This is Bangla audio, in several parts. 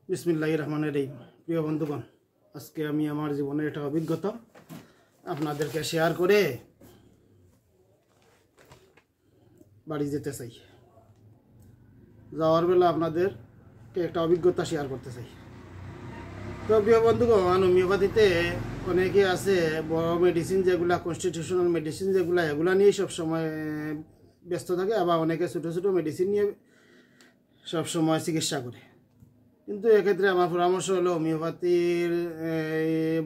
বিসমিল্লাহির রহমানির রহিম। প্রিয় বন্ধুগণ, আজকে আমি আমার জীবনের একটা অভিজ্ঞতা আপনাদেরকে শেয়ার করে বাড়ি যেতে চাই। যাওয়ার বেলা আপনাদেরকে একটা অভিজ্ঞতা শেয়ার করতে চাই। তো প্রিয় বন্ধুগণ, হোমিওপ্যাথিতে অনেকে আছে বড় মেডিসিন যেগুলা কনস্টিটিউশনাল মেডিসিন যেগুলা এগুলা নিয়েই সবসময় ব্যস্ত থাকে, আবার অনেকে ছোটো ছোটো মেডিসিন নিয়ে সবসময় চিকিৎসা করে। কিন্তু এক্ষেত্রে আমার পরামর্শ হলো হোমিওপ্যাথির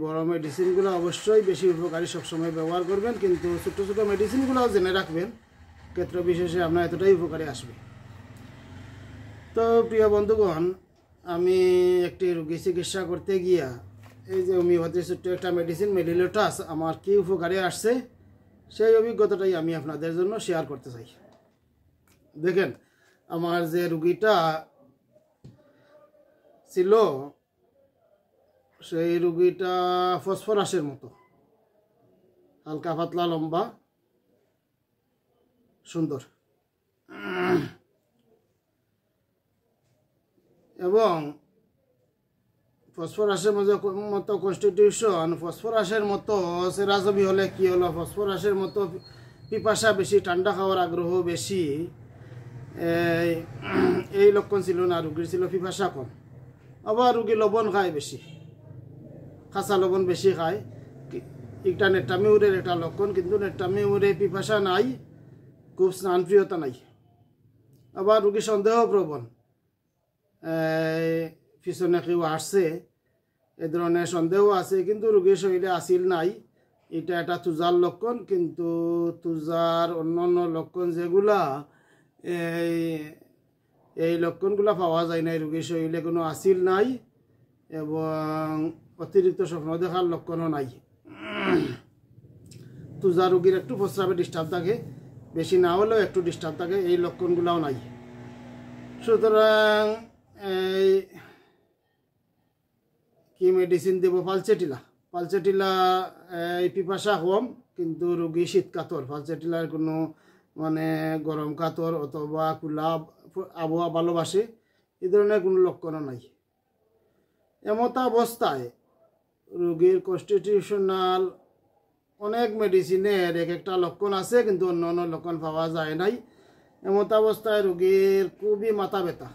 বড় মেডিসিনগুলো অবশ্যই বেশি উপকারী সবসময় ব্যবহার করবেন, কিন্তু ছোটো ছোটো মেডিসিনগুলোও জেনে রাখবেন, ক্ষেত্র বিশেষে আপনার এতটাই উপকারে আসবে। তো প্রিয় বন্ধুগণ, আমি একটি রোগী চিকিৎসা করতে গিয়া এই যে হোমিওপ্যাথির ছোট্ট একটা মেডিসিন মেডিলোটাস আমার কী উপকারে আসছে সেই অভিজ্ঞতাটাই আমি আপনাদের জন্য শেয়ার করতে চাই। দেখেন, আমার যে রুগীটা ছিল সেই রুগীটা ফসফরাসের মতো, হালকা পাতলা লম্বা সুন্দর, এবং ফসফরাসের মতো কনস্টিটিউশন, ফসফরাসের মতো সেরাজবি হলে কি হলো, ফসফরাসের মতো পিপাসা বেশি, ঠান্ডা খাওয়ার আগ্রহ বেশি, এই লক্ষণ ছিল না। রুগীর ছিল পিপাসা কম, আবার রুগী লবণ খায় বেশি, কাঁচা লবণ বেশি খায়। একটা নেট্টামিউরের একটা লক্ষণ, কিন্তু নেট্টামিউরে পিপাসা নাই, খুব স্নানপ্রিয়তা নাই। আবার রুগী সন্দেহপ্রবণ, পিছনে কেউ আসছে এ ধরনের সন্দেহ আছে, কিন্তু রুগীর শরীরে আসিল নাই। এটা একটা তুজার লক্ষণ, কিন্তু তুজার অন্য লক্ষণ যেগুলা এই লক্ষণগুলো পাওয়া যায় না। রুগীর শরীরে কোনো আসিল নাই এবং অতিরিক্ত স্বপ্ন দেখার লক্ষণও নাই। তুজা রুগীর একটু প্রস্রাবে ডিস্টার্ব থাকে, বেশি না হলেও একটু ডিস্টার্ব থাকে, এই লক্ষণগুলোও নাই। সুতরাং এই কি মেডিসিন দেব? পালচেটিলা এই পিপাসা কম, কিন্তু রুগী শীত কাতর। পালচেটিলার কোনো মানে গরম কাতর অথবা খোলা আবহাওয়া ভালোবাসে, এই ধরনের কোনো লক্ষণও নাই। এমত অবস্থায় রোগীর কনস্টিটিউশনাল অনেক মেডিসিনের এক একটা লক্ষণ আছে, কিন্তু অন্য অন্য লক্ষণ পাওয়া যায় নাই। এমত অবস্থায় রোগীর খুবই মাথা ব্যথা,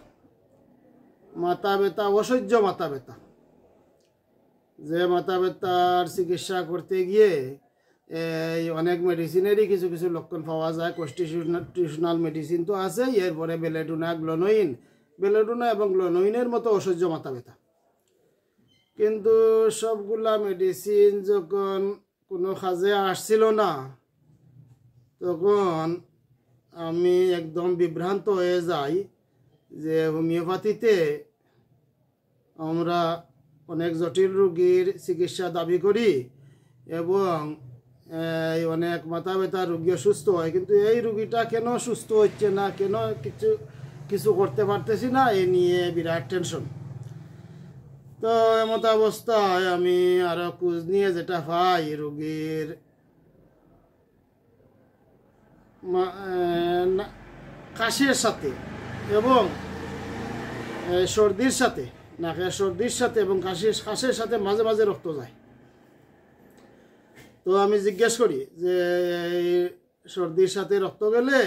অসহ্য মাথা ব্যথা। যে মাথা ব্যথার চিকিৎসা করতে গিয়ে এই অনেক মেডিসিনেরই কিছু কিছু লক্ষণ পাওয়া যায়। কনস্টিটিউশনাল মেডিসিন তো আছে, এরপরে বেলেডোনা এবং গ্লোনোইনের মতো অসহ্য মাথা ব্যথা। কিন্তু সবগুলা মেডিসিন যখন কোনো কাজে আসছিল না, তখন আমি একদম বিভ্রান্ত হয়ে যাই যে হোমিওপ্যাথিতে আমরা অনেক জটিল রোগীর চিকিৎসা দাবি করি এবং অনেক মাথা ব্যথার রোগী সুস্থ হয়, কিন্তু এই রোগীটা কেন সুস্থ হচ্ছে না, কেন কিছু করতে পারতেছি না, এ নিয়ে বিরাট টেনশন। তো এমত অবস্থায় আমি আরো খোঁজ নিয়ে যেটা পাই, রোগীর কাশির সাথে এবং সর্দির সাথে, নাকের সর্দির সাথে এবং কাশির সাথে মাঝে মাঝে রক্ত যায়। তো আমি জিজ্ঞেস করি যে সর্দির সাথে রক্ত গেলে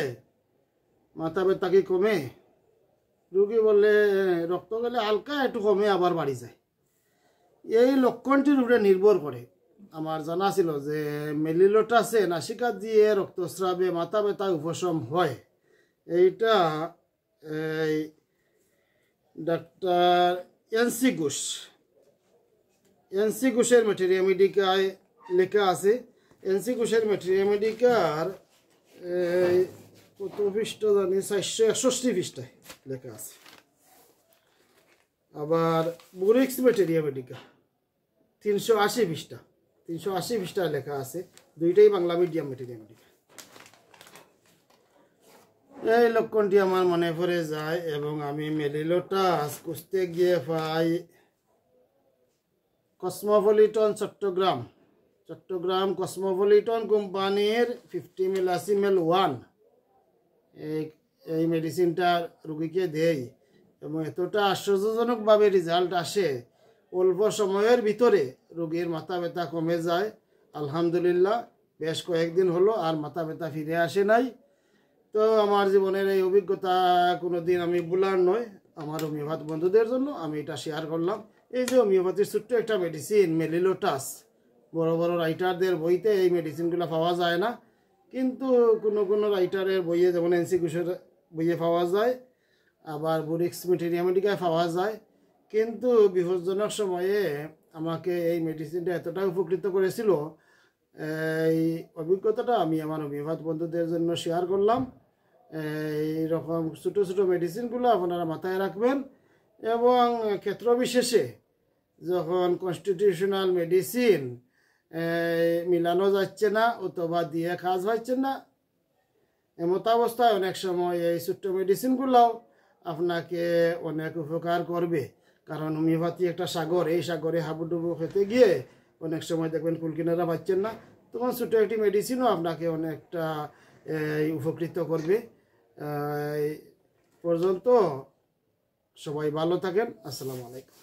মাথা ব্যথা কি কমে? রুগী বলে রক্ত গেলে হালকা একটু কমে, আবার বাড়ি যায়। এই লক্ষণটির উপরে নির্ভর করে। আমার জানা ছিল যে মেলিলোটাসে নাসিকা দিয়ে রক্তস্রাবে মাথা ব্যথা উপশম হয়। এইটা এই ডাক্তার এনসি ঘোষের ম্যাটেরিয়া মেডিকায় লেখা আছে। এনসি ঘোষের ম্যাটেরিয়া মেডিকার কত পৃষ্ঠা জানি, 461 পৃষ্ঠায় লেখা আছে। আবার বুরিক্স ম্যাটেরিয়া মেডিকা 380 পৃষ্ঠায় লেখা আছে। দুইটাই বাংলা মিডিয়াম ম্যাটেরিয়া মেডিকা। এই লক্ষণটি আমার মনে পড়ে যায় এবং আমি মেলিলোটাস খুঁজতে গিয়ে পাই কসমোপলিটন চট্টগ্রাম কসমোপলিটন কোম্পানির 50 মিলাসিমেল 1 এই মেডিসিনটা রোগীকে দেই এবং এতটা আশ্চর্যজনকভাবে রেজাল্ট আসে, অল্প সময়ের ভিতরে রোগীর মাথা ব্যথা কমে যায়। আলহামদুলিল্লাহ, বেশ কয়েকদিন হলো আর মাথা ব্যথা ফিরে আসে নাই। তো আমার জীবনের এই অভিজ্ঞতা কোনো দিন আমি ভুলার নয়। আমার হোমিওপ্যাথ বন্ধুদের জন্য আমি এটা শেয়ার করলাম। এই যে হোমিওপ্যাথির ছোট্ট একটা মেডিসিন মেলিলোটাস, বড় বড় রাইটারদের বইতে এই মেডিসিনগুলো পাওয়া যায় না, কিন্তু কোনো কোনো রাইটারের বইয়ে, যেমন এনসি ঘোষের বইয়ে পাওয়া যায়, আবার বুরিক্স মেটেরিয়ামেটিকায় পাওয়া যায়। কিন্তু বিপজ্জনক সময়ে আমাকে এই মেডিসিনটা এতটা উপকৃত করেছিল, এই অভিজ্ঞতাটা আমি আমার হোমিওপ্যাথ বন্ধুদের জন্য শেয়ার করলাম। এই রকম ছোটো ছোটো মেডিসিনগুলো আপনারা মাথায় রাখবেন, এবং ক্ষেত্র বিশেষে যখন কনস্টিটিউশনাল মেডিসিন মিলানো যাচ্ছে না অথবা দিয়ে কাজ হচ্ছে না, এমত অবস্থায় অনেক সময় এই ছোট্ট মেডিসিনগুলোও আপনাকে অনেক উপকার করবে। কারণ হোমিওপ্যাথি একটা সাগর, এই সাগরে হাবুডুবু খেতে গিয়ে অনেক সময় দেখবেন কুলকিনারা পাচ্ছেন না, তখন ছোটো একটি মেডিসিনও আপনাকে অনেকটা উপকৃত করবে। পর্যন্ত সবাই ভালো থাকেন। আসসালামু আলাইকুম।